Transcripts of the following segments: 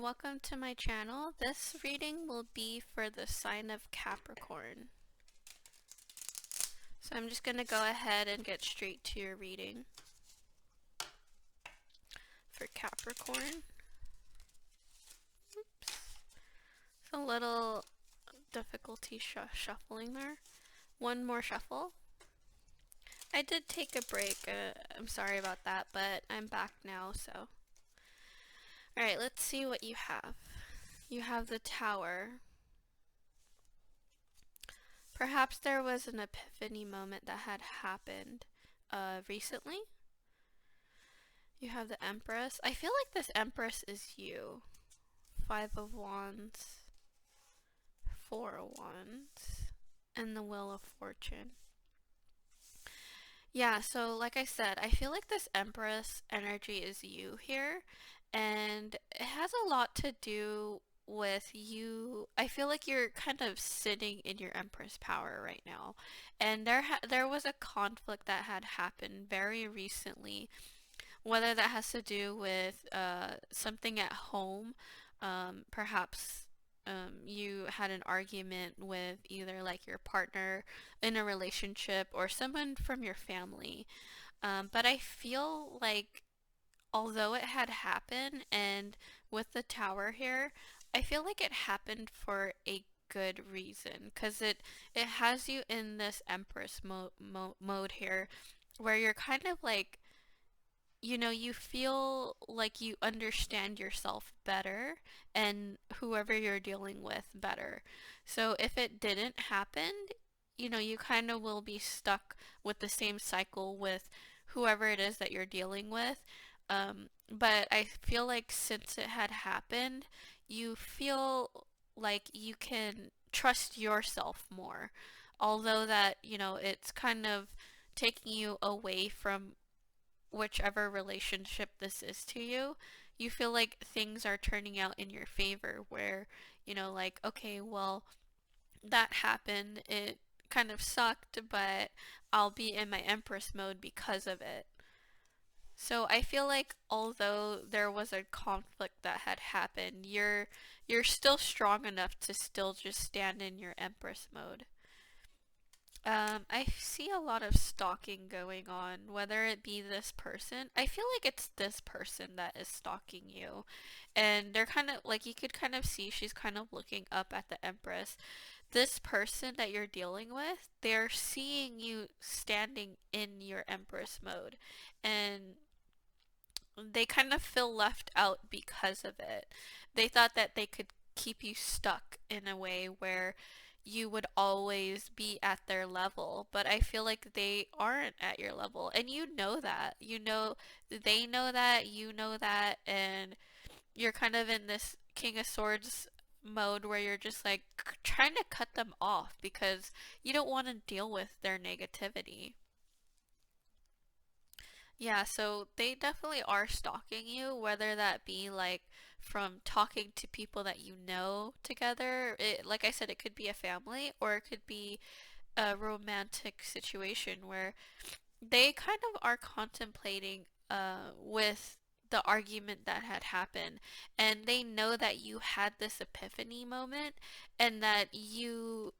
welcome to my channel. This reading will be for the sign of Capricorn. So I'm just going to go ahead and get straight to your reading for Capricorn. Oops. It's a little difficulty shuffling there. One more shuffle. I did take a break. I'm sorry about that, but I'm back now, so. Alright, let's see what you have. You have the Tower. Perhaps there was an epiphany moment that had happened recently. You have the Empress. I feel like this Empress is you. 5 of Wands, 4 of Wands, and the Wheel of Fortune. Yeah, so like I said, I feel like this Empress energy is you here, and it has a lot to do with you. I feel like you're kind of sitting in your Empress power right now, and there was a conflict that had happened very recently, whether that has to do with something at home. Perhaps you had an argument with either like your partner in a relationship or someone from your family. But I feel like although it had happened, and with the Tower here, I feel like it happened for a good reason, because it has you in this Empress mode here, where you're kind of like, you know, you feel like you understand yourself better and whoever you're dealing with better. So if it didn't happen, you know, you kind of will be stuck with the same cycle with whoever it is that you're dealing with. But I feel like since it had happened, you feel like you can trust yourself more. Although that, you know, it's kind of taking you away from whichever relationship this is to you, you feel like things are turning out in your favor where, you know, like, okay, well, that happened, it kind of sucked, but I'll be in my Empress mode because of it. So I feel like although there was a conflict that had happened, you're still strong enough to still just stand in your Empress mode. I see a lot of stalking going on, whether it be this person. I feel like it's this person that is stalking you. And they're kind of, like, you could kind of see she's kind of looking up at the Empress. This person that you're dealing with, they're seeing you standing in your Empress mode. And they kind of feel left out because of it. They thought that they could keep you stuck in a way where you would always be at their level, but I feel like they aren't at your level, and you know that. You know, they know that, you know that, and you're kind of in this King of Swords mode where you're just like trying to cut them off because you don't want to deal with their negativity. Yeah, so they definitely are stalking you, whether that be like from talking to people that you know together. Like I said, it could be a family or it could be a romantic situation where they kind of are contemplating with the argument that had happened, and they know that you had this epiphany moment and that you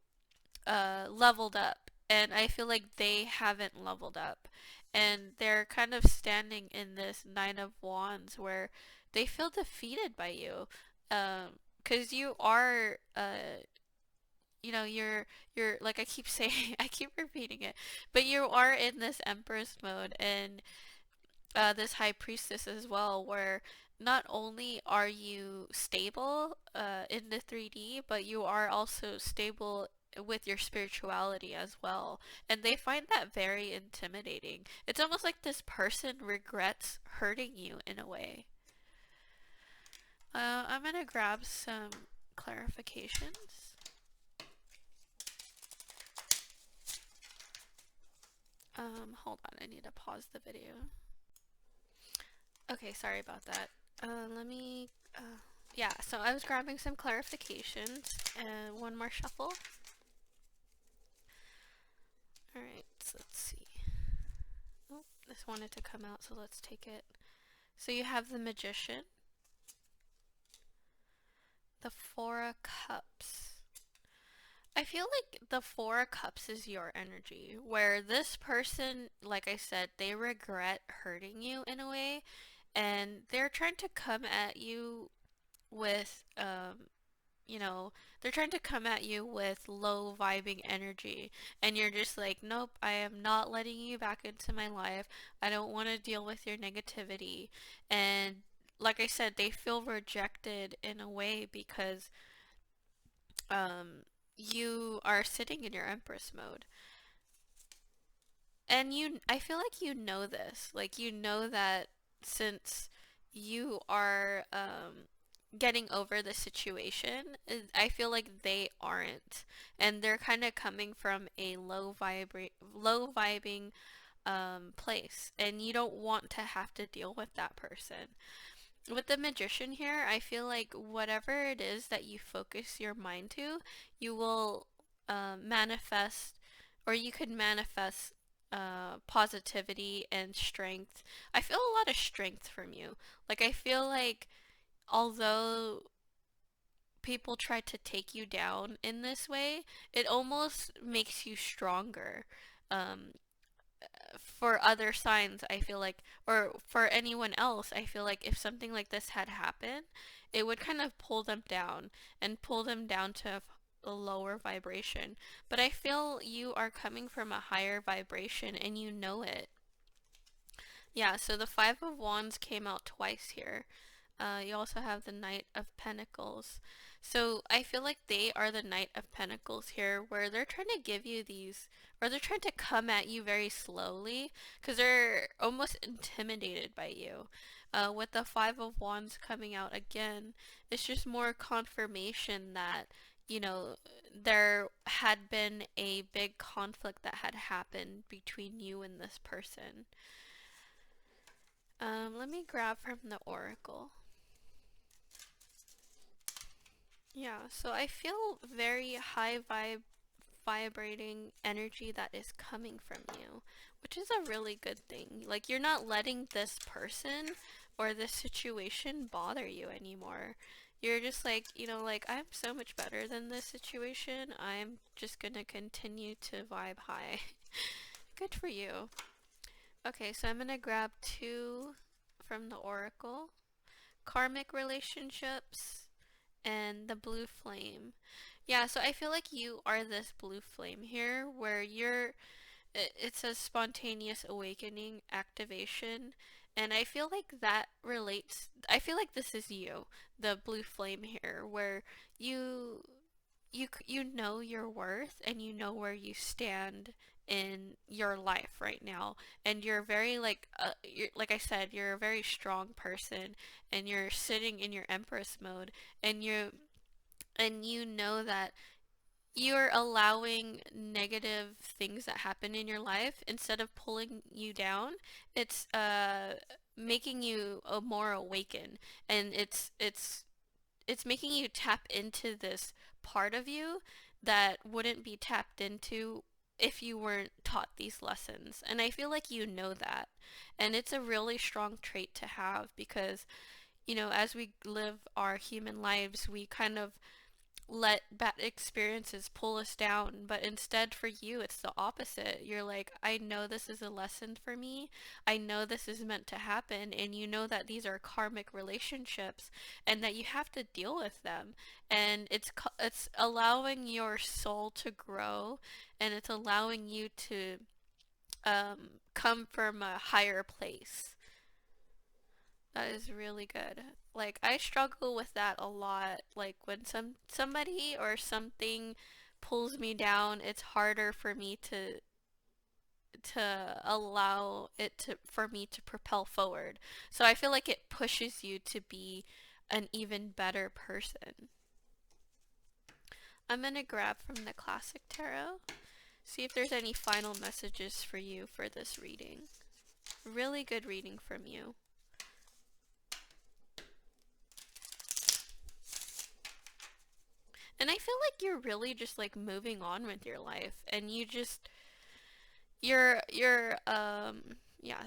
leveled up, and I feel like they haven't leveled up, and they're kind of standing in this Nine of Wands where they feel defeated by you, because you are, you know, you're like I keep saying, I keep repeating it, but you are in this Empress mode and this High Priestess as well, where not only are you stable in the 3D, but you are also stable with your spirituality as well. And they find that very intimidating. It's almost like this person regrets hurting you in a way. I'm gonna grab some clarifications. Hold on, I need to pause the video. Okay, sorry about that. Let me, yeah, so I was grabbing some clarifications and one more shuffle. Alright, so let's see. Oh, this wanted to come out, so let's take it. So you have the Magician. The Four of Cups. I feel like the Four of Cups is your energy, where this person, like I said, they regret hurting you in a way, and they're trying to come at you with, you know, they're trying to come at you with low vibing energy, and you're just like, nope, I am not letting you back into my life. I don't want to deal with your negativity. And like I said, they feel rejected in a way because um, you are sitting in your Empress mode. And I feel like you know this. Like, you know that since you are getting over the situation, I feel like they aren't. And they're kind of coming from a low vibing place. And you don't want to have to deal with that person. With the magician here, I feel like whatever it is that you focus your mind to, you will manifest, or you could manifest positivity and strength. I feel a lot of strength from you. Like, I feel like although people try to take you down in this way, it almost makes you stronger. Um, for other signs, I feel like, or for anyone else, I feel like if something like this had happened, it would kind of pull them down and pull them down to a lower vibration. But I feel you are coming from a higher vibration and you know it. Yeah, so the Five of Wands came out twice here. You also have the Knight of Pentacles. So I feel like they are the Knight of Pentacles here, where they're trying to give you these, or they're trying to come at you very slowly, because they're almost intimidated by you. With the Five of Wands coming out again, it's just more confirmation that, you know, there had been a big conflict that had happened between you and this person. Let me grab from the Oracle. Yeah, so I feel very high vibrating energy that is coming from you, which is a really good thing. Like, you're not letting this person or this situation bother you anymore. You're just like, like, I'm so much better than this situation. I'm just gonna continue to vibe high. Good for you. Okay, so I'm gonna grab two from the Oracle. Karmic relationships and the blue flame. Yeah, so I feel like you are this blue flame here where it's a spontaneous awakening activation, and I feel like that relates. I feel like this is you, the blue flame here, where you you know your worth and you know where you stand in your life right now, and you're very like I said, you're a very strong person, and you're sitting in your Empress mode, and you know that you're allowing negative things that happen in your life, instead of pulling you down, it's making you more awakened, and it's making you tap into this part of you that wouldn't be tapped into if you weren't taught these lessons. And I feel like you know that. And it's a really strong trait to have because, as we live our human lives, we kind of let bad experiences pull us down, but instead for you it's the opposite. You're like, I know this is a lesson for me. I know this is meant to happen, and you know that these are karmic relationships and that you have to deal with them. And it's allowing your soul to grow, and it's allowing you to come from a higher place. That is really good. Like, I struggle with that a lot. Like, when somebody or something pulls me down, it's harder for me to allow it to for me to propel forward. So I feel like it pushes you to be an even better person. I'm gonna grab from the Classic Tarot, see if there's any final messages for you for this reading. Really good reading from you. And I feel like you're really just like moving on with your life, and yeah,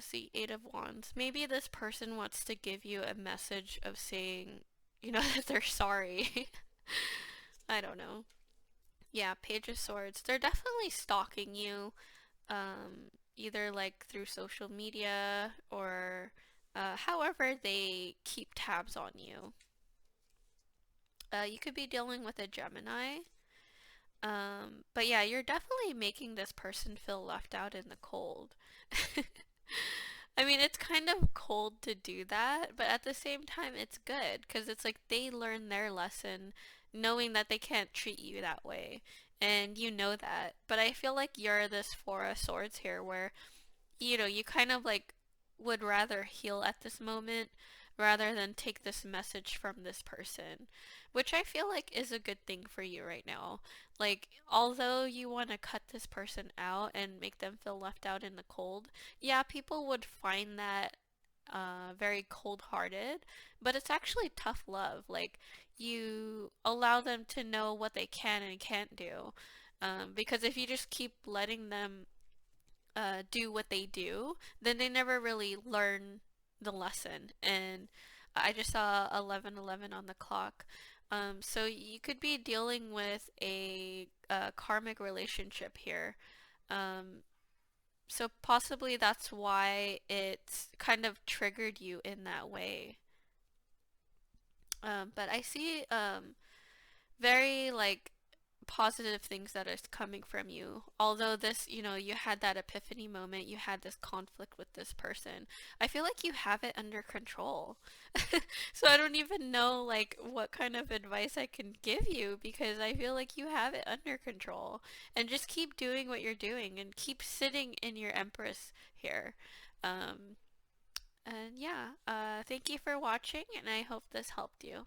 see, Eight of Wands. Maybe this person wants to give you a message of saying, that they're sorry. I don't know. Yeah, Page of Swords. They're definitely stalking you, either like through social media or however they keep tabs on you. You could be dealing with a Gemini. But yeah, you're definitely making this person feel left out in the cold. I mean, it's kind of cold to do that, but at the same time, it's good because it's like they learn their lesson knowing that they can't treat you that way. And you know that. But I feel like you're this Four of Swords here where you kind of like would rather heal at this moment rather than take this message from this person, which I feel like is a good thing for you right now. Like, although you want to cut this person out and make them feel left out in the cold, yeah, people would find that very cold hearted, but it's actually tough love. Like, you allow them to know what they can and can't do. Because if you just keep letting them do what they do, then they never really learn the lesson. And I just saw 11:11 on the clock. So you could be dealing with a karmic relationship here. Um, so possibly that's why it's kind of triggered you in that way. But I see very like positive things that is coming from you. Although this, you had that epiphany moment, you had this conflict with this person. I feel like you have it under control. So I don't even know like what kind of advice I can give you because I feel like you have it under control. And just keep doing what you're doing and keep sitting in your Empress here. Um, and yeah, thank you for watching and I hope this helped you.